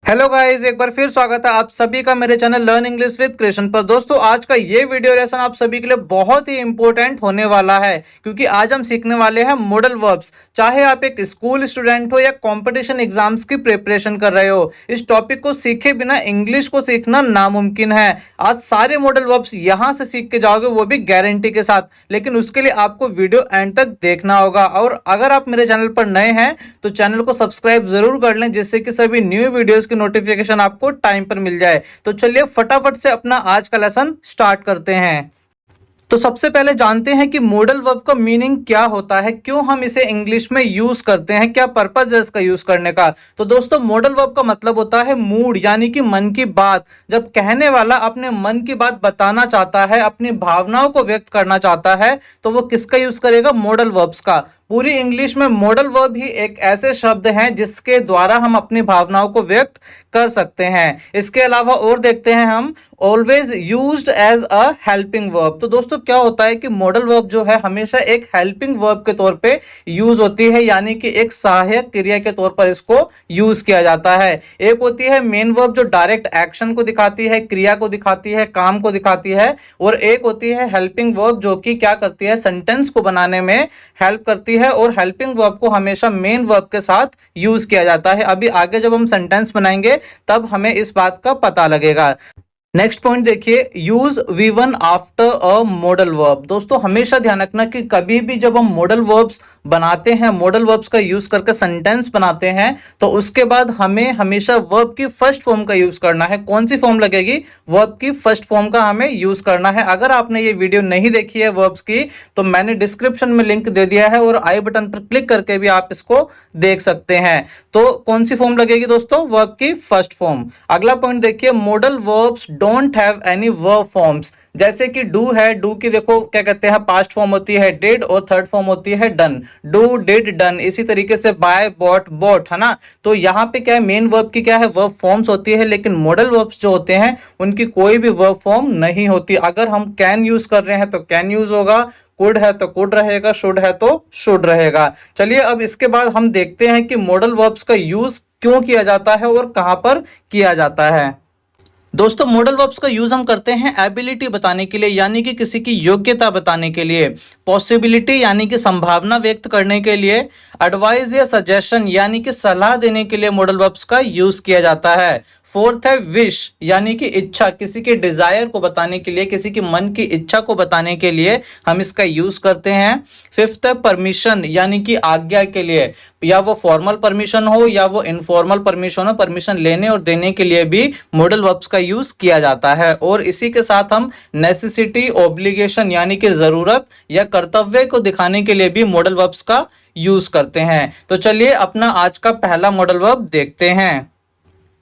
Hello guys, एक बार फिर स्वागत है आप सभी का मेरे channel learn English with Krishna पर। दोस्तों, आज का ये वीडियो लेसन आप सभी के लिए बहुत ही इंपॉर्टेंट होने वाला है, क्योंकि आज हम सीखने वाले हैं मॉडल वर्ब्स। चाहे आप एक स्कूल स्टूडेंट हो या कंपटीशन एग्जाम्स की प्रिपरेशन कर रहे हो, इस टॉपिक को सीखे बिना इंग्लिश को सीखना नामुमकिन है। आज सारे मॉडल वर्ब्स यहां से सीख के जाओगे, वो भी गारंटी के साथ। लेकिन उसके लिए आपको वीडियो एंड तक देखना होगा। और अगर आप मेरे चैनल पर नए हैं तो चैनल को सब्सक्राइब जरूर कर लें, जिससे कि सभी न्यू वीडियोस की नोटिफिकेशन आपको टाइम पर मिल जाए। तो चलिए फटाफट से अपना आज का लेसन स्टार्ट करते हैं। तो सबसे पहले जानते हैं कि मॉडल वर्ब का मीनिंग क्या होता है, क्यों हम इसे इंग्लिश में यूज करते हैं, क्या पर्पज है इसका यूज करने का। तो दोस्तों, मॉडल वर्ब का मतलब होता है मूड, यानी कि मन की बात। जब कहने वाला अपने मन की बात बताना चाहता है, अपनी भावनाओं को व्यक्त करना चाहता है, तो वो किसका यूज करेगा? मॉडल वर्ब्स का। पूरी इंग्लिश में मॉडल वर्ब ही एक ऐसे शब्द हैं जिसके द्वारा हम अपनी भावनाओं को व्यक्त कर सकते हैं। इसके अलावा और देखते हैं हम always used as a helping verb. तो दोस्तों, क्या होता है कि मॉडल वर्ब जो है हमेशा एक हेल्पिंग वर्ब के तौर पे यूज होती है, यानी कि एक सहायक क्रिया के तौर पर इसको यूज किया जाता है। एक होती है मेन वर्ब जो डायरेक्ट एक्शन को दिखाती है, क्रिया को दिखाती है, काम को दिखाती है। और एक होती है हेल्पिंग वर्ब जो कि क्या करती है? सेंटेंस को बनाने में हेल्प करती है। और हेल्पिंग वर्ब को हमेशा मेन वर्ब के साथ यूज किया जाता है। अभी आगे जब हम सेंटेंस बनाएंगे तब हमें इस बात का पता लगेगा। नेक्स्ट पॉइंट देखिए, use V1 after a modal verb. दोस्तों, हमेशा ध्यान रखना कि कभी भी जब हम मॉडल वर्ब्स बनाते हैं, मॉडल वर्ब्स का यूज करके सेंटेंस बनाते हैं, तो उसके बाद हमें हमेशा वर्ब की फर्स्ट फॉर्म का यूज करना है। कौन सी फॉर्म लगेगी? वर्ब की फर्स्ट फॉर्म का हमें यूज करना है। अगर आपने ये वीडियो नहीं देखी है वर्ब्स की, तो मैंने डिस्क्रिप्शन में लिंक दे दिया है और आई बटन पर क्लिक करके भी आप इसको देख सकते हैं। तो कौन सी फॉर्म लगेगी दोस्तों? वर्ब की फर्स्ट फॉर्म। अगला पॉइंट देखिए, modal verbs don't have any verb forms. जैसे कि डू है, डू की देखो क्या कहते हैं? पास्ट फॉर्म होती है डिड और थर्ड फॉर्म होती है डन। Do, did, done. इसी तरीके से बाय, बॉट, बोट, है ना। तो यहाँ पे क्या है? मेन वर्ब की क्या है? वर्ब फॉर्म्स होती है। लेकिन मॉडल वर्ब्स जो होते हैं उनकी कोई भी वर्ब फॉर्म नहीं होती। अगर हम कैन यूज कर रहे हैं तो कैन यूज होगा, कुड है तो कुड रहेगा, शुड है तो शुड रहेगा। चलिए अब इसके बाद हम देखते हैं कि मॉडल वर्ब्स का यूज क्यों किया जाता है और कहां पर किया जाता है। दोस्तों, मॉडल वर्ब्स का यूज हम करते हैं एबिलिटी बताने के लिए, यानी कि किसी की योग्यता बताने के लिए। पॉसिबिलिटी यानी कि संभावना व्यक्त करने के लिए। एडवाइस या सजेशन यानी कि सलाह देने के लिए मॉडल वर्ब्स का यूज किया जाता है। फोर्थ है विश, यानी कि इच्छा, किसी के डिजायर को बताने के लिए, किसी की मन की इच्छा को बताने के लिए हम इसका यूज करते हैं। फिफ्थ है परमिशन, यानी कि आज्ञा के लिए, या वो फॉर्मल परमिशन हो या वो इनफॉर्मल परमिशन हो, परमिशन लेने और देने के लिए भी मॉडल वर्ब्स का यूज किया जाता है। और इसी के साथ हम नेसेसिटी, ऑब्लिगेशन यानी कि जरूरत या कर्तव्य को दिखाने के लिए भी मॉडल वर्ब्स का यूज करते हैं। तो चलिए अपना आज का पहला मॉडल वर्ब देखते हैं।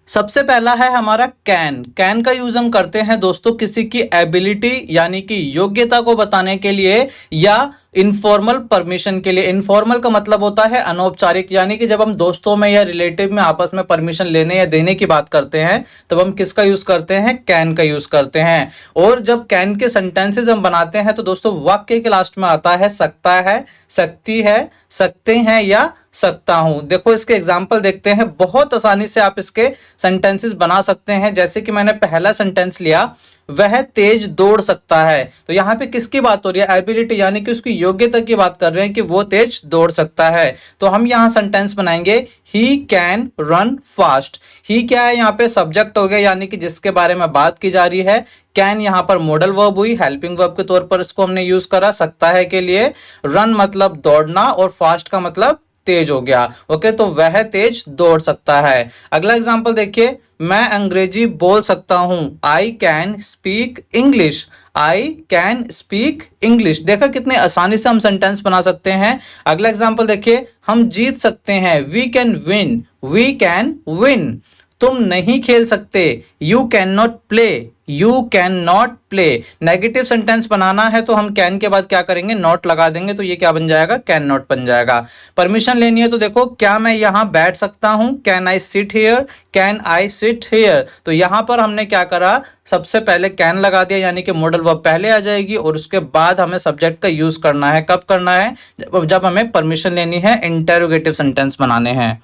सबसे पहला है हमारा कैन। कैन का यूज हम करते हैं दोस्तों किसी की एबिलिटी यानी कि योग्यता को बताने के लिए, या इनफॉर्मल परमिशन के लिए। इनफॉर्मल का मतलब होता है अनौपचारिक, यानी कि जब हम दोस्तों में या रिलेटिव में आपस में परमिशन लेने या देने की बात करते हैं तब हम किसका यूज करते हैं? कैन का यूज करते हैं। और जब कैन के सेंटेंसेस हम बनाते हैं तो दोस्तों वाक्य के लास्ट में आता है सकता है, सकती है, सकते हैं या सकता हूं। देखो इसके एग्जाम्पल देखते हैं, बहुत आसानी से आप इसके सेंटेंसेस बना सकते हैं। जैसे कि मैंने पहला सेंटेंस लिया, वह तेज दौड़ सकता है। तो यहाँ पे किसकी बात हो रही है? एबिलिटी, यानी कि उसकी योग्यता की बात कर रहे हैं कि वो तेज दौड़ सकता है। तो हम यहाँ सेंटेंस बनाएंगे ही कैन रन फास्ट। ही क्या है? यहाँ पे सब्जेक्ट हो गया, यानी कि जिसके बारे में बात की जा रही है। कैन यहाँ पर मॉडल वर्ब हुई, हेल्पिंग वर्ब के तौर पर इसको हमने यूज करा सकता है के लिए। रन मतलब दौड़ना और फास्ट का मतलब तेज हो गया। ओके, तो वह तेज दौड़ सकता है। अगला एग्जांपल देखिए, मैं अंग्रेजी बोल सकता हूं। I can speak English. I can speak English. देखा कितने आसानी से हम सेंटेंस बना सकते हैं। अगला एग्जांपल देखिए, हम जीत सकते हैं। We can win. We can win. तुम नहीं खेल सकते। You can not play. You can not play. Negative sentence बनाना है तो हम कैन के बाद क्या करेंगे? नॉट लगा देंगे, तो ये क्या बन जाएगा? कैन नॉट बन जाएगा। परमिशन लेनी है तो देखो, क्या मैं यहां बैठ सकता हूं? Can I sit here. Can I sit here. तो यहां पर हमने क्या करा? सबसे पहले कैन लगा दिया, यानी कि मॉडल वर्ब पहले आ जाएगी और उसके बाद हमें सब्जेक्ट का यूज करना है। कब करना है? जब हमें परमिशन लेनी है, इंटेरोगेटिव सेंटेंस बनाने हैं।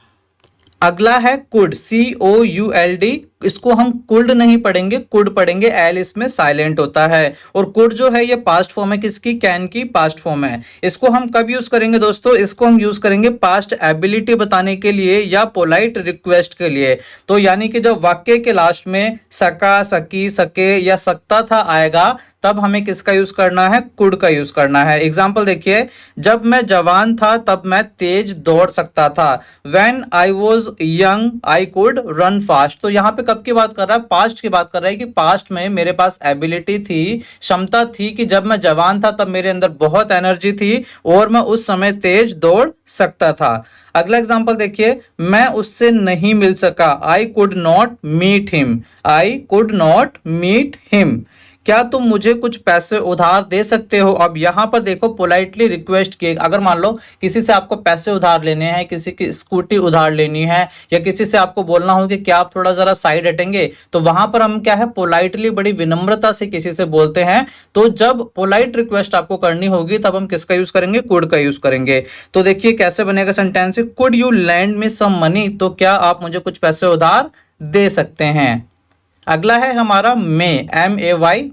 अगला है कुड, COULD। इसको हम कुल्ड नहीं पढ़ेंगे, कुड पढ़ेंगे, एल इसमें साइलेंट होता है। और कुड जो है ये पास्ट फॉर्म है किसकी, कैन की पास्ट फॉर्म है। इसको हम कब यूज करेंगे दोस्तों, इसको हम यूज करेंगे पास्ट एबिलिटी बताने के लिए या पोलाइट रिक्वेस्ट के लिए। तो यानी कि जब वाक्य के लास्ट में सका, सकी, सके या सकता था आएगा, तब हमें किसका यूज करना है, कुड का यूज करना है। एग्जाम्पल देखिए, जब मैं जवान था तब मैं तेज दौड़ सकता था। When I was young, I could run fast। तो यहाँ पे कब की बात कर रहा है, पास्ट की बात कर रहा है कि पास्ट में मेरे पास एबिलिटी थी, क्षमता थी कि जब मैं जवान था तब मेरे अंदर बहुत एनर्जी थी और मैं उस समय तेज दौड़ सकता था। अगला एग्जांपल देखिए, मैं उससे नहीं मिल सका, I could not meet him। I could not meet him। क्या तुम मुझे कुछ पैसे उधार दे सकते हो। अब यहां पर देखो पोलाइटली रिक्वेस्ट किए, अगर मान लो किसी से आपको पैसे उधार लेने हैं, किसी की स्कूटी उधार लेनी है, या किसी से आपको बोलना हो कि क्या आप थोड़ा जरा साइड हटेंगे, तो वहां पर हम क्या है, पोलाइटली बड़ी विनम्रता से किसी से बोलते हैं। तो जब पोलाइट रिक्वेस्ट आपको करनी होगी तब हम किसका यूज करेंगे, कुड का यूज करेंगे। तो देखिए कैसे बनेगा sentence, could you lend me some money. तो क्या आप मुझे कुछ पैसे उधार दे सकते हैं। अगला है हमारा मे, MAY,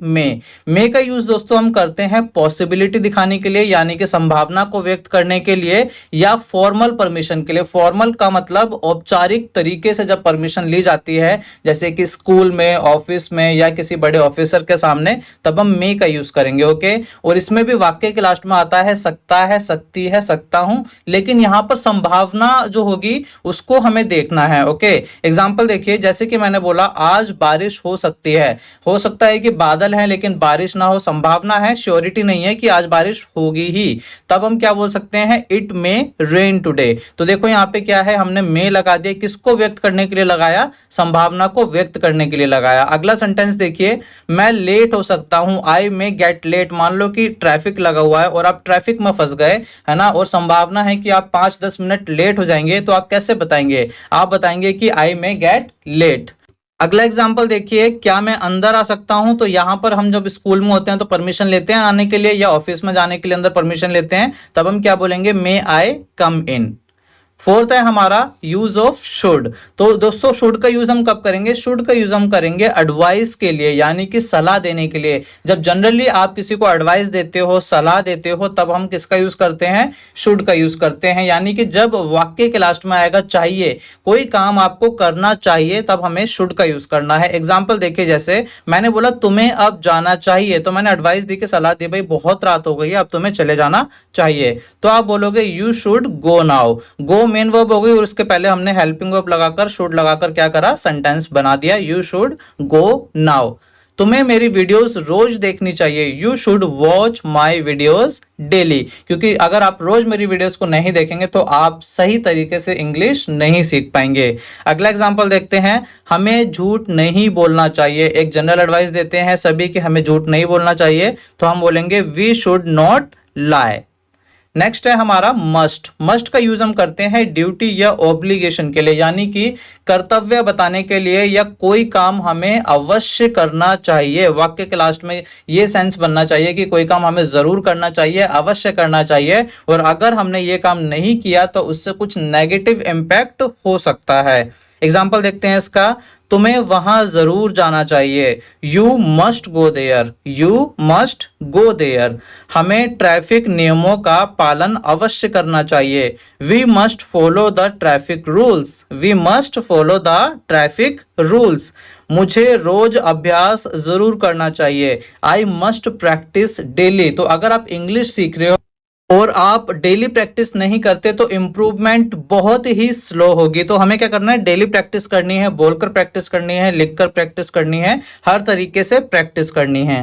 मे का यूज दोस्तों हम करते हैं पॉसिबिलिटी दिखाने के लिए, यानी कि संभावना को व्यक्त करने के लिए, या फॉर्मल परमिशन के लिए। फॉर्मल का मतलब औपचारिक तरीके से जब परमिशन ली जाती है, जैसे कि स्कूल में, ऑफिस में, या किसी बड़े ऑफिसर के सामने, तब हम मे का यूज करेंगे। ओके, और इसमें भी वाक्य के लास्ट में आता है सकता है, सकती है, सकता हूं, लेकिन यहां पर संभावना जो होगी उसको हमें देखना है। ओके, एग्जाम्पल देखिए, जैसे कि मैंने बोला आज बारिश हो सकती है, हो सकता है कि बादल है लेकिन बारिश ना हो, संभावना है, श्योरिटी नहीं है कि आज बारिश होगी ही, तब हम क्या बोल सकते हैं, इट मे रेन टुडे। तो देखो यहाँ पे क्या है, हमने मे लगा दिया, किसको व्यक्त करने के लिए लगाया, संभावना को व्यक्त करने के लिए लगाया। अगला सेंटेंस देखिए, मैं लेट हो सकता हूं, आई मे गेट लेट। मान लो कि ट्रैफिक लगा हुआ है और आप ट्रैफिक में फंस गए, है ना, और संभावना है कि आप 5-10 मिनट लेट हो जाएंगे, तो आप कैसे बताएंगे, आप बताएंगे कि आई मे गेट लेट। अगला एग्जाम्पल देखिए, क्या मैं अंदर आ सकता हूं। तो यहां पर हम जब स्कूल में होते हैं तो परमिशन लेते हैं आने के लिए, या ऑफिस में जाने के लिए अंदर परमिशन लेते हैं, तब हम क्या बोलेंगे, मे आई कम इन। फोर्थ है हमारा यूज ऑफ शुड। तो दोस्तों शुड का यूज हम कब करेंगे, शुड का यूज हम करेंगे एडवाइस के लिए, यानी कि सलाह देने के लिए। जब जनरली आप किसी को एडवाइस देते हो, सलाह देते हो, तब हम किसका यूज करते हैं, शुड का यूज करते हैं। यानी कि जब वाक्य के लास्ट में आएगा चाहिए, कोई काम आपको करना चाहिए, तब हमें शुड का यूज करना है। एग्जाम्पल देखिए, जैसे मैंने बोला तुम्हें अब जाना चाहिए, तो मैंने एडवाइस दी कि सलाह दी, भाई बहुत रात हो गई है, अब तुम्हें चले जाना चाहिए, तो आप बोलोगे you should go now. Go main verb हो गई और उसके पहले हमने हेल्पिंग वर्ब लगाकर, शुड लगाकर क्या करा, सेंटेंस बना दिया, यू शुड गो नाउ। तुम्हें मेरी वीडियोस रोज देखनी चाहिए, you should watch my videos daily. क्योंकि अगर आप रोज मेरी वीडियोस को नहीं देखेंगे तो आप सही तरीके से इंग्लिश नहीं सीख पाएंगे। अगला एग्जांपल देखते हैं, हमें झूठ नहीं बोलना चाहिए। एक जनरल एडवाइस देते हैं सभी कि हमें झूठ नहीं बोलना चाहिए, तो हम बोलेंगे we should not lie. Next है हमारा मस्ट। मस्ट का यूज हम करते हैं ड्यूटी या ऑब्लिगेशन के लिए, यानी कि कर्तव्य बताने के लिए, या कोई काम हमें अवश्य करना चाहिए। वाक्य के लास्ट में ये सेंस बनना चाहिए कि कोई काम हमें जरूर करना चाहिए, अवश्य करना चाहिए, और अगर हमने ये काम नहीं किया तो उससे कुछ नेगेटिव इंपैक्ट हो सकता है। एग्जाम्पल देखते हैं इसका, तुम्हें वहां जरूर जाना चाहिए, you must go there, you must go there. हमें ट्रैफिक नियमों का पालन अवश्य करना चाहिए, we must follow the traffic rules, we must follow the traffic rules. मुझे रोज अभ्यास जरूर करना चाहिए, आई मस्ट प्रैक्टिस डेली। तो अगर आप इंग्लिश सीख रहे हो और आप डेली प्रैक्टिस नहीं करते तो इंप्रूवमेंट बहुत ही स्लो होगी। तो हमें क्या करना है, डेली प्रैक्टिस करनी है, बोलकर प्रैक्टिस करनी है, लिखकर प्रैक्टिस करनी है, हर तरीके से प्रैक्टिस करनी है।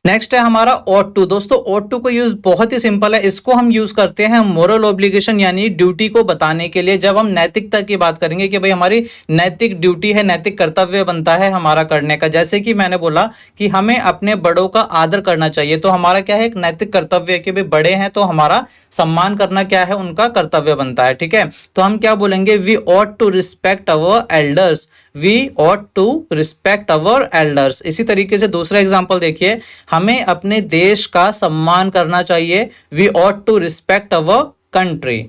नेक्स्ट है हमारा ought to। दोस्तों ought to का यूज बहुत ही सिंपल है, इसको हम यूज करते हैं मोरल ऑब्लिगेशन यानी ड्यूटी को बताने के लिए। जब हम नैतिकता की बात करेंगे कि भाई हमारी नैतिक ड्यूटी है, नैतिक कर्तव्य बनता है हमारा करने का। जैसे कि मैंने बोला कि हमें अपने बड़ों का आदर करना चाहिए, तो हमारा क्या है, एक नैतिक कर्तव्य है कि भाई बड़े हैं तो हमारा सम्मान करना क्या है, उनका कर्तव्य बनता है। ठीक है, तो हम क्या बोलेंगे, we ought to respect our elders, we ought to respect our elders। इसी तरीके से दूसरा एग्जांपल देखिए, हमें अपने देश का सम्मान करना चाहिए, we ought to respect our country।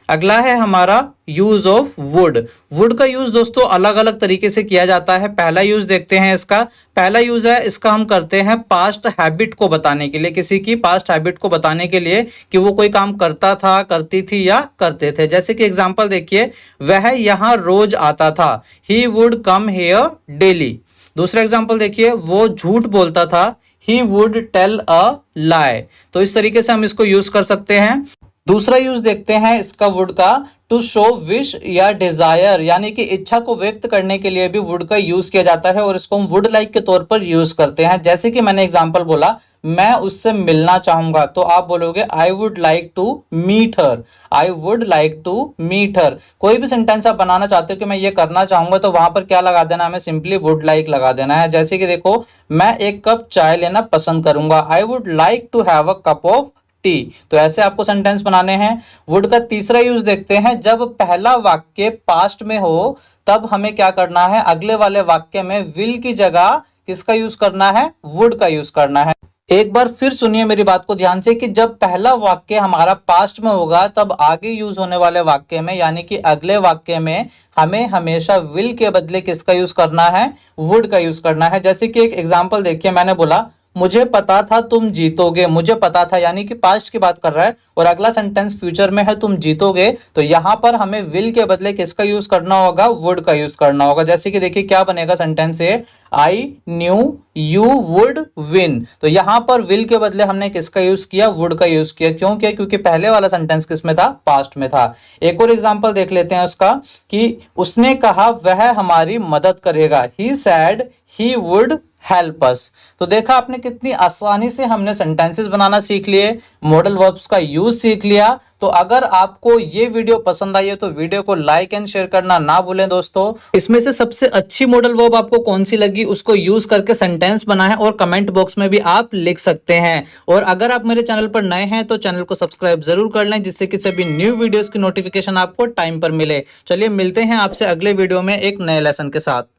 अगला है हमारा यूज ऑफ वुड। वुड का यूज दोस्तों अलग अलग तरीके से किया जाता है। पहला यूज देखते हैं इसका। पहला यूज है इसका हम करते हैं पास्ट हैबिट को बताने के लिए, किसी की पास्ट हैबिट को बताने के लिए कि वो कोई काम करता था, करती थी या करते थे। जैसे कि एग्जांपल देखिए, वह यहाँ रोज आता था, he would come here daily. दूसरा एग्जांपल देखिए, वो झूठ बोलता था, ही वुड टेल अ लाई। तो इस तरीके से हम इसको यूज कर सकते हैं। दूसरा यूज देखते हैं इसका वुड का, टू शो विश या डिजायर, यानी कि इच्छा को व्यक्त करने के लिए भी वुड का यूज किया जाता है और इसको हम वुड लाइक के तौर पर यूज करते हैं। जैसे कि मैंने एग्जांपल बोला, मैं उससे मिलना चाहूंगा, तो आप बोलोगे I would like to meet her, I would like to meet her. कोई भी सेंटेंस आप बनाना चाहते हो कि मैं ये करना चाहूंगा, तो वहां पर क्या लगा देना, हमें सिंपली वुड लाइक लगा देना है। जैसे कि देखो, मैं एक कप चाय लेना पसंद करूंगा, I would like to have a cup of tea. तो ऐसे आपको सेंटेंस बनाने हैं। वुड का तीसरा यूज देखते हैं, जब पहला वाक्य पास्ट में हो तब हमें क्या करना है, अगले वाले वाक्य में विल की जगह किसका यूज करना है, वुड का यूज करना है। एक बार फिर सुनिए मेरी बात को ध्यान से कि जब पहला वाक्य हमारा पास्ट में होगा तब आगे यूज होने वाले वाक्य में, यानी कि अगले वाक्य में, हमें हमेशा विल के बदले किसका यूज करना है, वुड का यूज करना है। जैसे कि एक एग्जांपल देखिए, मैंने बोला मुझे पता था तुम जीतोगे, मुझे पता था यानी कि पास्ट की बात कर रहा है, और अगला सेंटेंस फ्यूचर में है तुम जीतोगे, तो यहां पर हमें विल के बदले किसका यूज करना होगा, वुड का यूज करना होगा। जैसे कि देखिए क्या बनेगा सेंटेंस से, I knew you would win. तो यहां पर विल के बदले हमने किसका यूज किया, वुड का यूज किया। क्यों किया, क्योंकि पहले वाला सेंटेंस किस में था, पास्ट में था। एक और एग्जांपल देख लेते हैं उसका, कि उसने कहा वह हमारी मदद करेगा, he said he would help us. तो देखा आपने कितनी आसानी से हमने सेंटेंसेस बनाना सीख लिए, मॉडल वर्ब्स का यूज सीख लिया। तो अगर आपको ये वीडियो पसंद आई है तो वीडियो को लाइक एंड शेयर करना ना भूलें दोस्तों। इसमें से सबसे अच्छी मॉडल वर्ब आपको कौन सी लगी, उसको यूज करके सेंटेंस बनाएं और कमेंट बॉक्स में भी आप लिख सकते हैं। और अगर आप मेरे चैनल पर नए हैं तो चैनल को सब्सक्राइब जरूर कर लें, जिससे कि सभी न्यू वीडियोस की नोटिफिकेशन आपको टाइम पर मिले। चलिए मिलते हैं आपसे अगले वीडियो में एक नए लेसन के साथ।